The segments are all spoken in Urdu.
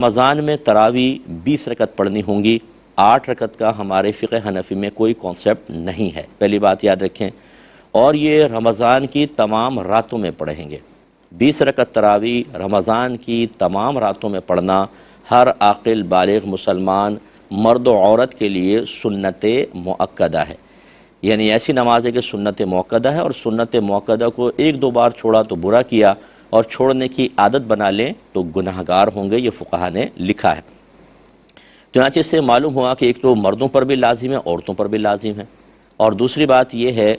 رمضان میں تراوی 20 رکعت پڑھنی ہوں گی، 8 رکعت کا ہمارے فقہ حنفی میں کوئی کانسیپٹ نہیں ہے، پہلی بات یاد رکھیں۔ اور یہ رمضان کی تمام راتوں میں پڑھیں گے۔ 20 رکعت تراوی رمضان کی تمام راتوں میں پڑھنا ہر عاقل بالغ مسلمان مرد و عورت کے لیے سنت مؤکدہ ہے، یعنی ایسی نماز ہے کہ سنت مؤکدہ ہے، اور سنت مؤکدہ کو ایک دو بار چھوڑا تو برا کیا، اور چھوڑنے کی عادت بنا لیں تو گناہگار ہوں گے، یہ فقہا نے لکھا ہے۔ چنانچہ اس سے معلوم ہوا کہ ایک تو مردوں پر بھی لازم ہے، عورتوں پر بھی لازم ہے، اور دوسری بات یہ ہے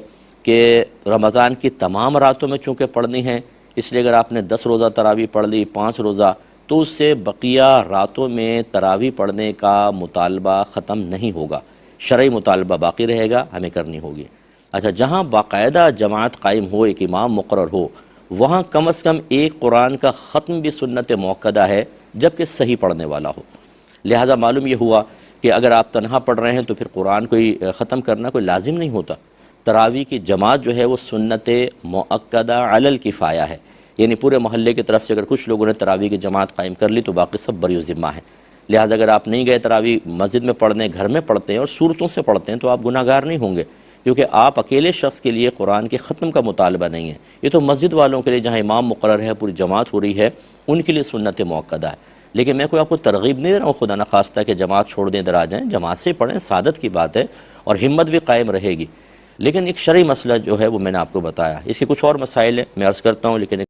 کہ رمضان کی تمام راتوں میں چونکہ پڑھنی ہے، اس لیے اگر آپ نے 10 روزہ تراویح پڑھ لی، 5 روزہ، تو اس سے بقیہ راتوں میں تراویح پڑھنے کا مطالبہ ختم نہیں ہوگا، شرعی مطالبہ باقی رہے گا، ہمیں کرنی ہوگی۔ اچھا، جہاں باقاعدہ جماعت قائم ہو، ایک امام مقرر ہو، وہاں کم از کم ایک قرآن کا ختم بھی سنت مؤکدہ ہے، جبکہ صحیح پڑھنے والا ہو۔ لہٰذا معلوم یہ ہوا کہ اگر آپ تنہا پڑھ رہے ہیں تو پھر قرآن کوئی ختم کرنا کوئی لازم نہیں ہوتا۔ تراویح کی جماعت جو ہے وہ سنت مؤکدہ علی الکفایہ ہے، یعنی پورے محلے کی طرف سے اگر کچھ لوگوں نے تراویح کی جماعت قائم کر لی تو باقی سب بری ذمہ ہیں۔ لہٰذا اگر آپ نہیں گئے تراویح مسجد میں پڑھنے، گھر میں پڑھتے ہیں اور صورتوں سے پڑھتے ہیں تو آپ گناہ گار نہیں ہوں گے، کیونکہ آپ اکیلے شخص کے لیے قرآن کے ختم کا مطالبہ نہیں ہے، یہ تو مسجد والوں کے لیے جہاں امام مقرر ہے، پوری جماعت ہو رہی ہے، ان کے لیے سنت مؤکدہ ہے۔ لیکن میں کوئی آپ کو ترغیب نہیں دے رہا ہوں خدا نخواستہ کہ جماعت چھوڑ دیں، ادھر آ جائیں، جماعت سے پڑھیں، سعادت کی بات ہے، اور ہمت بھی قائم رہے گی۔ لیکن ایک شرعی مسئلہ جو ہے وہ میں نے آپ کو بتایا، اس کے کچھ اور مسائل ہیں، میں عرض کرتا ہوں، لیکن